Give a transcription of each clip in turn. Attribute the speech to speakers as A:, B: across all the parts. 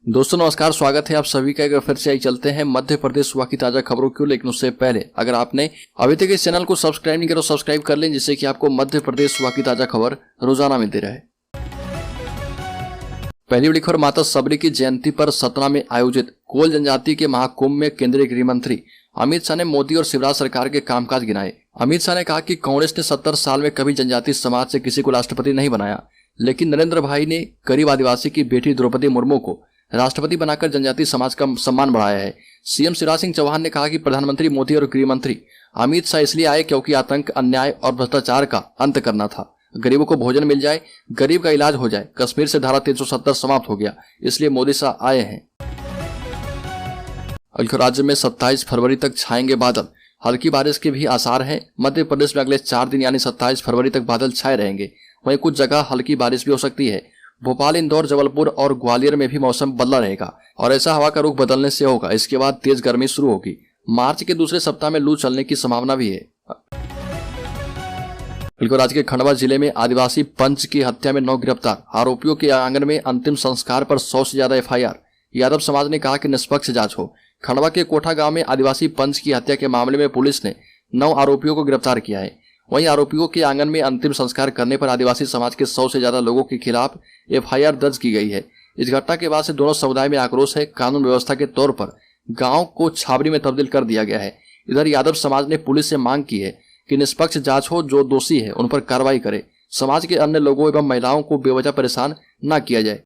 A: दोस्तों नमस्कार, स्वागत है आप सभी का। एक बार फिर से आई चलते हैं मध्य प्रदेश हुआ की ताजा खबरों की। लेकिन उससे पहले अगर आपने अभी तक इस चैनल को सब्सक्राइब नहीं करो, सब्सक्राइब कर लें, जिससे कि आपको मध्य प्रदेश हुआ की ताजा खबर रोजाना मिलती रहे। पहली बड़ी खबर, माता सबरी की जयंती पर सतना में आयोजित कोल जनजाति के महाकुंभ में केंद्रीय गृह मंत्री अमित शाह ने मोदी और शिवराज सरकार के कामकाज गिनाए। अमित शाह ने कहा कि कांग्रेस ने 70 साल में कभी जनजाति समाज से किसी को राष्ट्रपति नहीं बनाया, लेकिन नरेंद्र भाई ने गरीब आदिवासी की बेटी द्रौपदी मुर्मू को राष्ट्रपति बनाकर जनजाति समाज का सम्मान बढ़ाया है। सीएम शिवराज सिंह चौहान ने कहा कि प्रधानमंत्री मोदी और गृह मंत्री अमित शाह इसलिए आए क्योंकि आतंक, अन्याय और भ्रष्टाचार का अंत करना था। गरीबों को भोजन मिल जाए, गरीब का इलाज हो जाए। कश्मीर से धारा 370 समाप्त हो गया, इसलिए मोदी शाह आए हैं। राज्य में 27 फरवरी तक छाएंगे बादल, हल्की बारिश के भी आसार हैं। मध्य प्रदेश में अगले 4 दिन यानी 27 फरवरी तक बादल छाए रहेंगे। वहीं कुछ जगह हल्की बारिश भी हो सकती है। भोपाल, इंदौर, जबलपुर और ग्वालियर में भी मौसम बदला रहेगा और ऐसा हवा का रुख बदलने से होगा। इसके बाद तेज गर्मी शुरू होगी। मार्च के दूसरे सप्ताह में लू चलने की संभावना भी है। राज्य के खंडवा जिले में आदिवासी पंच की हत्या में 9 गिरफ्तार। आरोपियों के आंगन में अंतिम संस्कार पर 100 से ज्यादा FIR। यादव समाज ने कहा कि निष्पक्ष जांच हो। खंडवा के कोठा गांव में आदिवासी पंच की हत्या के मामले में पुलिस ने 9 आरोपियों को गिरफ्तार किया है। वहीं आरोपियों के आंगन में अंतिम संस्कार करने पर आदिवासी समाज के 100 से ज्यादा लोगों के खिलाफ FIR दर्ज की गई है। इस घटना के बाद से दोनों समुदाय में आक्रोश है। कानून व्यवस्था के तौर पर गांव को छावनी में तब्दील कर दिया गया है। इधर यादव समाज ने पुलिस से मांग की है कि निष्पक्ष जांच हो, जो दोषी है उन पर कार्रवाई करे। समाज के अन्य लोगों एवं महिलाओं को बेवजह परेशान न किया जाए।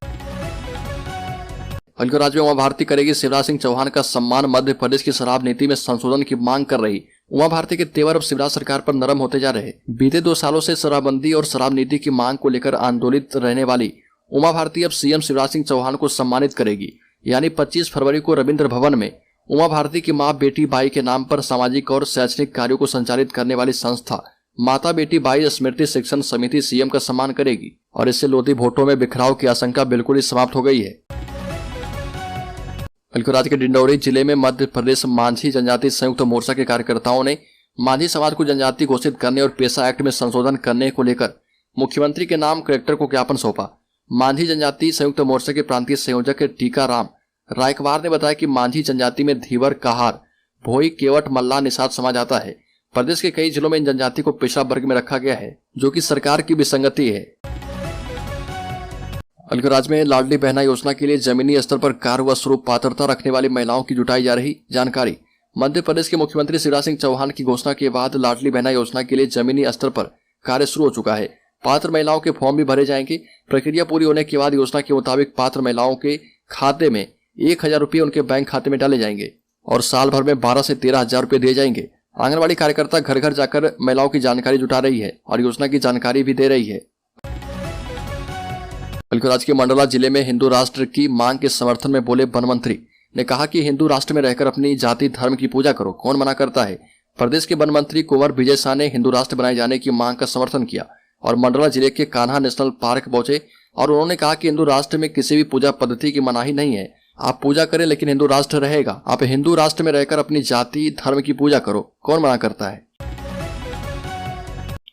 A: राज्य में उमा भारती करेगी शिवराज सिंह चौहान का सम्मान। मध्य प्रदेश की शराब नीति में संशोधन की मांग कर रही उमा भारती के तेवर अब शिवराज सरकार पर नरम होते जा रहे। बीते 2 सालों से शराबबंदी और शराब नीति की मांग को लेकर आंदोलित रहने वाली उमा भारती अब सीएम शिवराज सिंह चौहान को सम्मानित करेगी। यानी 25 फरवरी को रविंद्र भवन में उमा भारती की मां बेटी बाई के नाम पर सामाजिक और शैक्षणिक कार्यों को संचालित करने वाली संस्था माता बेटी बाई स्मृति शिक्षण समिति सीएम का सम्मान करेगी और इससे लोधी वोटों में बिखराव की आशंका बिल्कुल ही समाप्त हो गई है। राज्य के डिंडौरी जिले में मध्य प्रदेश मांझी जनजाति संयुक्त मोर्चा के कार्यकर्ताओं ने मांझी समाज को जनजाति घोषित करने और पेशा एक्ट में संशोधन करने को लेकर मुख्यमंत्री के नाम कलेक्टर को ज्ञापन सौंपा। मांझी जनजाति संयुक्त मोर्चा के प्रांतीय संयोजक टीकाराम रायकवार ने बताया कि मांझी जनजाति में धीवर, कहार, भोई, केवट, मल्ला, निषाद समाज आता है। प्रदेश के कई जिलों में इन जनजाति को पिछड़ा वर्ग में रखा गया है, जो कि सरकार की विसंगति है। राज्य में लाडली बहना योजना के लिए जमीनी स्तर पर कार्य व स्वरूप पात्रता रखने वाली महिलाओं की जुटाई जा रही जानकारी। मध्य प्रदेश के मुख्यमंत्री शिवराज सिंह चौहान की घोषणा के बाद लाडली बहना योजना के लिए जमीनी स्तर पर कार्य शुरू हो चुका है। पात्र महिलाओं के फॉर्म भी भरे जाएंगे। प्रक्रिया पूरी होने के बाद योजना के मुताबिक पात्र महिलाओं के खाते में 1000 रुपये उनके बैंक खाते में डाले जाएंगे और साल भर में 12 से 13 हजार रुपये दिए जाएंगे। आंगनबाड़ी कार्यकर्ता घर घर जाकर महिलाओं की जानकारी जुटा रही है और योजना की जानकारी भी दे रही है। राज्य के मंडला जिले में हिंदू राष्ट्र की मांग के समर्थन में बोले वन मंत्री ने कहा कि हिंदू राष्ट्र में रहकर अपनी जाति धर्म की पूजा करो, कौन मना करता है। प्रदेश के वन मंत्री कुंवर विजय शाह ने हिंदू राष्ट्र बनाए जाने की मांग का समर्थन किया और मंडला जिले के कान्हा नेशनल पार्क पहुंचे और उन्होंने कहा कि हिंदू राष्ट्र में किसी भी पूजा पद्धति की मनाही नहीं है। आप पूजा करें लेकिन हिंदू राष्ट्र रहेगा। आप हिंदू राष्ट्र में रहकर अपनी जाति धर्म की पूजा करो, कौन मना करता है।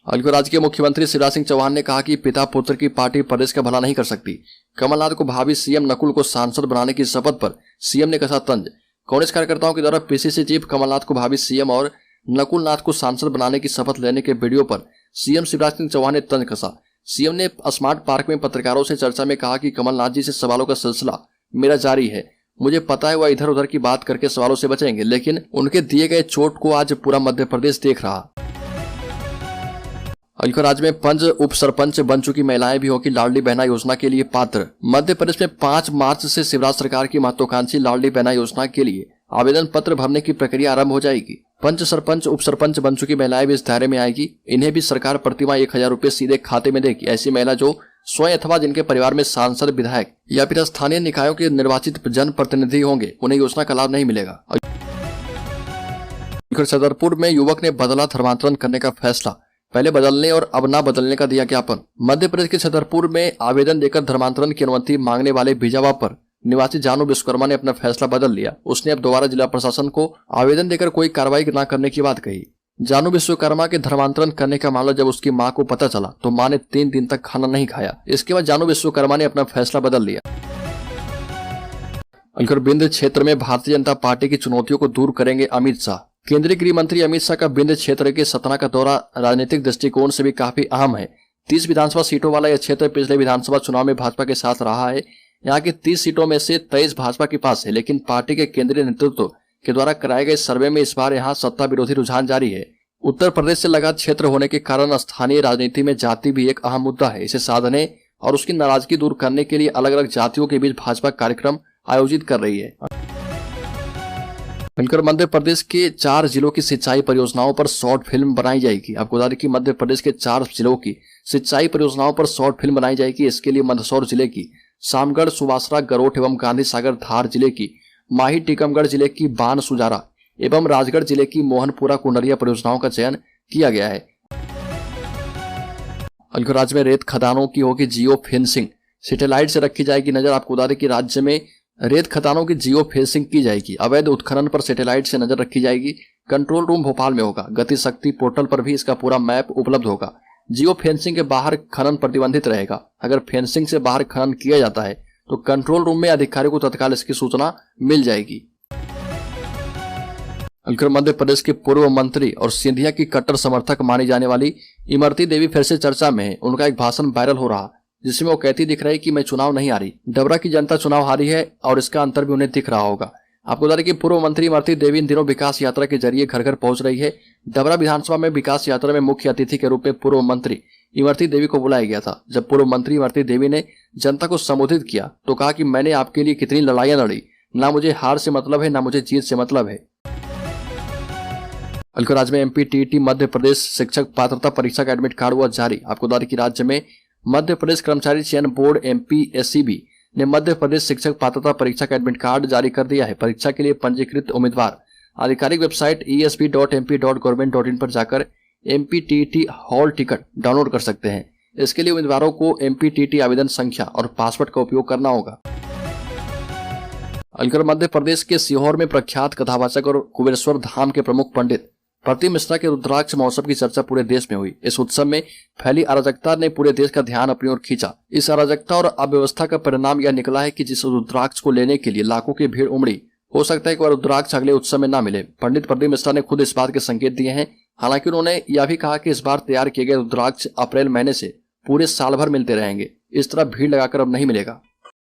A: राज्य के मुख्यमंत्री शिवराज सिंह चौहान ने कहा कि पिता पुत्र की पार्टी प्रदेश का भला नहीं कर सकती। कमलनाथ को भावी सीएम नकुल को सांसद बनाने की शपथ पर सीएम ने कसा तंज। कांग्रेस कार्यकर्ताओं के द्वारा PCC चीफ कमलनाथ को भावी सीएम और नकुल नाथ को सांसद बनाने की शपथ लेने के वीडियो पर सीएम शिवराज सिंह चौहान ने तंज कसा। सीएम ने स्मार्ट पार्क में पत्रकारों से चर्चा में कहा कि कमलनाथ जी से सवालों का सिलसिला मेरा जारी है। मुझे पता है वह इधर उधर की बात करके सवालों से बचेंगे, लेकिन उनके दिए गए चोट को आज पूरा मध्य प्रदेश देख रहा। राज्य में 5 उप सरपंच बन चुकी महिलाएं भी होगी लाडली बहना योजना के लिए पात्र। मध्य प्रदेश में 5 मार्च से शिवराज सरकार की महत्वाकांक्षी लाडली बहना योजना के लिए आवेदन पत्र भरने की प्रक्रिया आरंभ हो जाएगी। पंच, सरपंच, उप सरपंच बन चुकी महिलाएं भी इस दायरे में आएगी। इन्हें भी सरकार प्रतिमाह 1000 रुपये सीधे खाते में देगी। ऐसी महिला जो स्वयं अथवा जिनके परिवार में सांसद, विधायक या फिर स्थानीय निकायों के निर्वाचित जन प्रतिनिधि होंगे, उन्हें योजना का लाभ नहीं मिलेगा। छतरपुर में युवक ने बदला धर्मांतरण करने का फैसला, पहले बदलने और अब ना बदलने का दिया ज्ञापन। मध्य प्रदेश के छतरपुर में आवेदन देकर धर्मांतरण की अनुमति मांगने वाले बीजावा पर निवासी जानू विश्वकर्मा ने अपना फैसला बदल लिया। उसने अब दोबारा जिला प्रशासन को आवेदन देकर कोई कार्रवाई न करने की बात कही। जानू विश्वकर्मा के धर्मांतरण करने का मामला जब उसकी मां को पता चला तो मां ने 3 दिन तक खाना नहीं खाया। इसके बाद जानू विश्वकर्मा ने अपना फैसला बदल लिया। अंकर बिंद क्षेत्र में भारतीय जनता पार्टी की चुनौतियों को दूर करेंगे अमित शाह। केंद्रीय गृह मंत्री अमित शाह का बिंद क्षेत्र के सतना का दौरा राजनीतिक दृष्टिकोण से भी काफी अहम है। 30 विधानसभा सीटों वाला यह क्षेत्र पिछले विधानसभा चुनाव में भाजपा के साथ रहा है। यहाँ की 30 सीटों में से 23 भाजपा के पास है, लेकिन पार्टी के केंद्रीय नेतृत्व के द्वारा कराए गए सर्वे में इस बार यहाँ सत्ता विरोधी रुझान जारी है। उत्तर प्रदेश से लगा क्षेत्र होने के कारण स्थानीय राजनीति में जाति भी एक अहम मुद्दा है। इसे साधने और उसकी नाराजगी दूर करने के लिए अलग अलग जातियों के बीच भाजपा कार्यक्रम आयोजित कर रही है। मिलकर मध्य प्रदेश के 4 जिलों की सिंचाई परियोजनाओं पर शॉर्ट फिल्म बनाई जाएगी। आपको बता दें कि मध्य प्रदेश के 4 जिलों की सिंचाई परियोजनाओं पर शॉर्ट फिल्म बनाई जाएगी। इसके लिए मंदसौर जिले की सामगढ़, सुवासरा, गरोठ एवं गांधी सागर, धार जिले की माही, टीकमगढ़ जिले की बान सुजारा एवं राजगढ़ जिले की मोहनपुरा कुंडरिया परियोजनाओं का चयन किया गया है। राज्य में रेत खदानों की होगी जियो फेंसिंग, सैटेलाइट से रखी जाएगी नजर। आपको बता दें कि राज्य में रेत खदानों की जियो फेंसिंग की जाएगी। अवैध उत्खनन पर सैटेलाइट से नजर रखी जाएगी। कंट्रोल रूम भोपाल में होगा। गति शक्ति पोर्टल पर भी इसका पूरा मैप उपलब्ध होगा। जियो फेंसिंग के बाहर खनन प्रतिबंधित रहेगा। अगर फेंसिंग से बाहर खनन किया जाता है तो कंट्रोल रूम में अधिकारियों को तत्काल इसकी सूचना मिल जाएगी। मध्य प्रदेश के पूर्व मंत्री और सिंधिया की कट्टर समर्थक मानी जाने वाली इमरती देवी फिर से चर्चा में है। उनका एक भाषण वायरल हो रहा जिसमें वो कहती दिख रही कि मैं चुनाव नहीं हारी, डबरा की जनता चुनाव हारी है और इसका अंतर भी उन्हें दिख रहा होगा। आपको बता दें कि पूर्व मंत्री इमरती देवी इन दिनों विकास यात्रा के जरिए घर घर पहुंच रही है। डबरा विधानसभा में विकास यात्रा में मुख्य अतिथि के रूप में पूर्व मंत्री इमरती देवी को बुलाया गया था। जब पूर्व मंत्री इमरती देवी ने जनता को संबोधित किया तो कहा कि मैंने आपके लिए कितनी लड़ाइयां लड़ी, ना मुझे हार से मतलब है ना मुझे जीत से मतलब है। राज्य में एमपीटीईटी मध्य प्रदेश शिक्षक पात्रता परीक्षा का एडमिट कार्ड हुआ जारी। आपको बता दें कि राज्य में मध्य प्रदेश कर्मचारी चयन बोर्ड एमपीएससीबी ने मध्य प्रदेश शिक्षक पात्रता परीक्षा का एडमिट कार्ड जारी कर दिया है। परीक्षा के लिए पंजीकृत उम्मीदवार आधिकारिक वेबसाइट esp.mp.gov.in पर जाकर एमपीटीईटी हॉल टिकट डाउनलोड कर सकते हैं। इसके लिए उम्मीदवारों को एमपीटीईटी आवेदन संख्या और पासवर्ड का उपयोग करना होगा। मध्य प्रदेश के सीहोर में प्रख्यात कथावाचक और कुबेरेश्वर धाम के प्रमुख पंडित प्रतिम मिश्रा के रुद्राक्ष महोत्सव की चर्चा पूरे देश में हुई। इस उत्सव में फैली अराजकता ने पूरे देश का ध्यान अपनी ओर खींचा। इस अराजकता और अव्यवस्था का परिणाम यह निकला है कि जिस रुद्राक्ष को लेने के लिए लाखों की भीड़ उमड़ी, हो सकता है कि वह रुद्राक्ष अगले उत्सव में न मिले। पंडित प्रतिम मिश्रा ने खुद इस बात के संकेत दिए हैं। हालांकि उन्होंने यह भी कहा कि इस बार तैयार किए गए रुद्राक्ष अप्रैल महीने से पूरे साल भर मिलते रहेंगे। इस तरह भीड़ लगाकर अब नहीं मिलेगा।